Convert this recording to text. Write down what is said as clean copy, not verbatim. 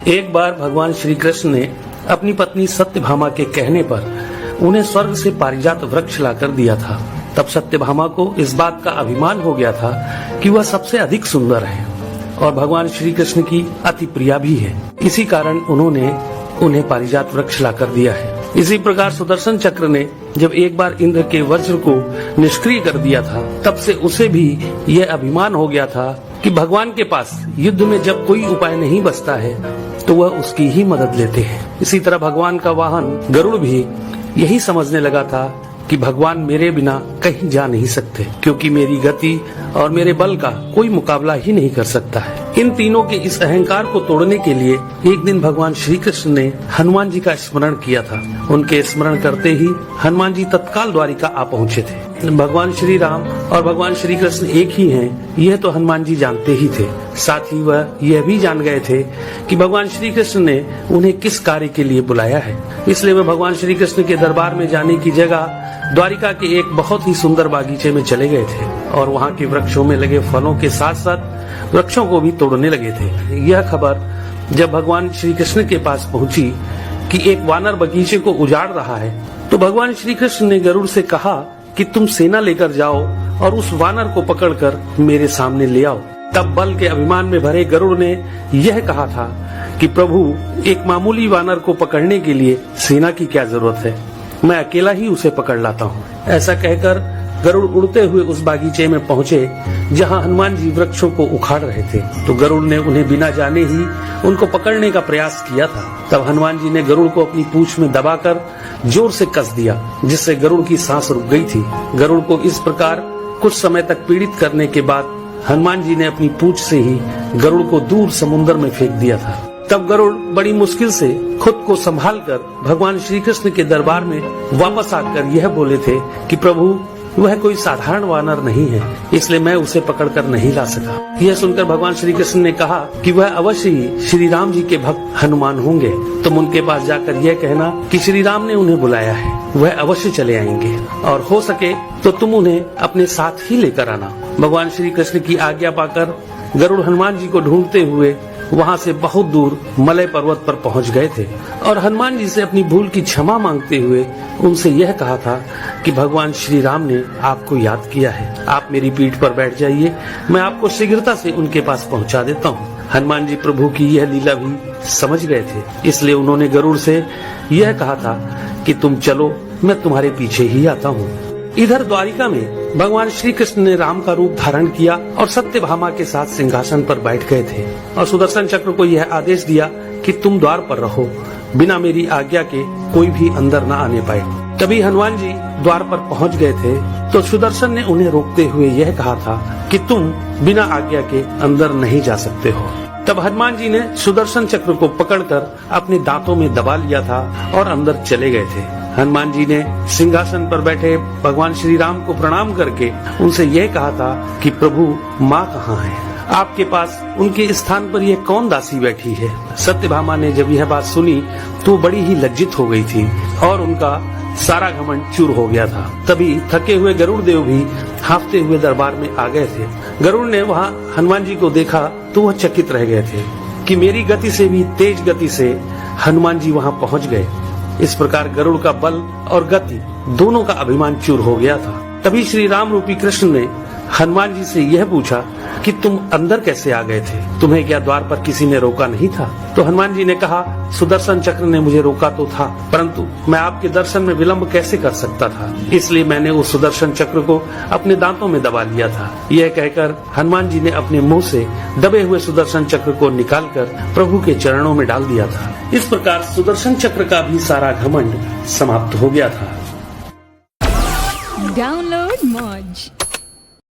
एक बार भगवान श्री कृष्ण ने अपनी पत्नी सत्यभामा के कहने पर उन्हें स्वर्ग से पारिजात वृक्ष लाकर दिया था। तब सत्यभामा को इस बात का अभिमान हो गया था कि वह सबसे अधिक सुंदर है और भगवान श्री कृष्ण की अति प्रिया भी है। इसी कारण उन्होंने उन्हें पारिजात वृक्ष लाकर दिया है। इसी प्रकार सुदर्शन चक्र ने जब एक बार इंद्र के वज्र को निष्क्रिय कर दिया था, तब से उसे भी यह अभिमान हो गया था कि भगवान के पास युद्ध में जब कोई उपाय नहीं बचता है तो वह उसकी ही मदद लेते हैं। इसी तरह भगवान का वाहन गरुड़ भी यही समझने लगा था कि भगवान मेरे बिना कहीं जा नहीं सकते, क्योंकि मेरी गति और मेरे बल का कोई मुकाबला ही नहीं कर सकता है। इन तीनों के इस अहंकार को तोड़ने के लिए एक दिन भगवान श्री कृष्ण ने हनुमान जी का स्मरण किया था। उनके स्मरण करते ही हनुमान जी तत्काल द्वारिका आ पहुँचे थे। भगवान श्री राम और भगवान श्री कृष्ण एक ही हैं, यह तो हनुमान जी जानते ही थे। साथ ही वह यह भी जान गए थे कि भगवान श्री कृष्ण ने उन्हें किस कार्य के लिए बुलाया है। इसलिए वह भगवान श्री कृष्ण के दरबार में जाने की जगह द्वारिका के एक बहुत ही सुंदर बागीचे में चले गए थे और वहाँ के वृक्षों में लगे फलों के साथ साथ वृक्षों को भी तोड़ने लगे थे। यह खबर जब भगवान श्री कृष्ण के पास पहुंची कि एक वानर बगीचे को उजाड़ रहा है, तो भगवान श्री कृष्ण ने गरुड़ से कहा कि तुम सेना लेकर जाओ और उस वानर को पकड़कर मेरे सामने ले आओ। तब बल के अभिमान में भरे गरुड़ ने यह कहा था कि प्रभु, एक मामूली वानर को पकड़ने के लिए सेना की क्या जरूरत है, मैं अकेला ही उसे पकड़ लाता हूँ। ऐसा कहकर गरुड़ उड़ते हुए उस बागीचे में पहुँचे जहाँ हनुमान जी वृक्षों को उखाड़ रहे थे। तो गरुड़ ने उन्हें बिना जाने ही उनको पकड़ने का प्रयास किया था। तब हनुमान जी ने गरुड़ को अपनी पूंछ में दबाकर जोर से कस दिया, जिससे गरुड़ की सांस रुक गई थी। गरुड़ को इस प्रकार कुछ समय तक पीड़ित करने के बाद हनुमान जी ने अपनी पूंछ से ही गरुड़ को दूर समुद्र में फेंक दिया था। तब गरुड़ बड़ी मुश्किल से खुद को संभालकर भगवान श्री कृष्ण के दरबार में वापस आकर यह बोले थे कि प्रभु, वह कोई साधारण वानर नहीं है, इसलिए मैं उसे पकड़कर नहीं ला सका। यह सुनकर भगवान श्री कृष्ण ने कहा कि वह अवश्य ही श्री राम जी के भक्त हनुमान होंगे। तुम उनके पास जाकर यह कहना कि श्री राम ने उन्हें बुलाया है, वह अवश्य चले आएंगे और हो सके तो तुम उन्हें अपने साथ ही लेकर आना। भगवान श्री कृष्ण की आज्ञा पाकर गरुड़ हनुमान जी को ढूंढते हुए वहाँ से बहुत दूर मलय पर्वत पर पहुँच गए थे और हनुमान जी से अपनी भूल की क्षमा मांगते हुए उनसे यह कहा था कि भगवान श्री राम ने आपको याद किया है, आप मेरी पीठ पर बैठ जाइए, मैं आपको शीघ्रता से उनके पास पहुँचा देता हूँ। हनुमान जी प्रभु की यह लीला भी समझ गए थे, इसलिए उन्होंने गरुड़ से यह कहा था कि तुम चलो, मैं तुम्हारे पीछे ही आता हूँ। इधर द्वारिका में भगवान श्री कृष्ण ने राम का रूप धारण किया और सत्यभामा के साथ सिंहासन पर बैठ गए थे और सुदर्शन चक्र को यह आदेश दिया कि तुम द्वार पर रहो, बिना मेरी आज्ञा के कोई भी अंदर न आने पाए। तभी हनुमान जी द्वार पर पहुंच गए थे तो सुदर्शन ने उन्हें रोकते हुए यह कहा था कि तुम बिना आज्ञा के अंदर नहीं जा सकते हो। तब हनुमान जी ने सुदर्शन चक्र को पकड़कर अपने दांतों में दबा लिया था और अंदर चले गए थे। हनुमान जी ने सिंहासन पर बैठे भगवान श्री राम को प्रणाम करके उनसे यह कहा था कि प्रभु, माँ कहाँ है? आपके पास उनके स्थान पर यह कौन दासी बैठी है? सत्यभामा ने जब यह बात सुनी तो बड़ी ही लज्जित हो गई थी और उनका सारा घमंड चूर हो गया था। तभी थके हुए गरुड़ देव भी हांफते हुए दरबार में आ गए थे। गरुड़ ने वहाँ हनुमान जी को देखा तो वह चकित रह गए थे कि मेरी गति से भी तेज गति से हनुमान जी वहाँ पहुँच गए। इस प्रकार गरुड़ का बल और गति दोनों का अभिमान चूर हो गया था। तभी श्री राम रूपी कृष्ण ने हनुमान जी से यह पूछा कि तुम अंदर कैसे आ गए थे? तुम्हें क्या द्वार पर किसी ने रोका नहीं था? तो हनुमान जी ने कहा, सुदर्शन चक्र ने मुझे रोका तो था, परंतु मैं आपके दर्शन में विलंब कैसे कर सकता था, इसलिए मैंने उस सुदर्शन चक्र को अपने दांतों में दबा लिया था। यह कहकर हनुमान जी ने अपने मुंह से दबे हुए सुदर्शन चक्र को निकालकर प्रभु के चरणों में डाल दिया था। इस प्रकार सुदर्शन चक्र का भी सारा घमंड समाप्त हो गया था। डाउनलोड मौज।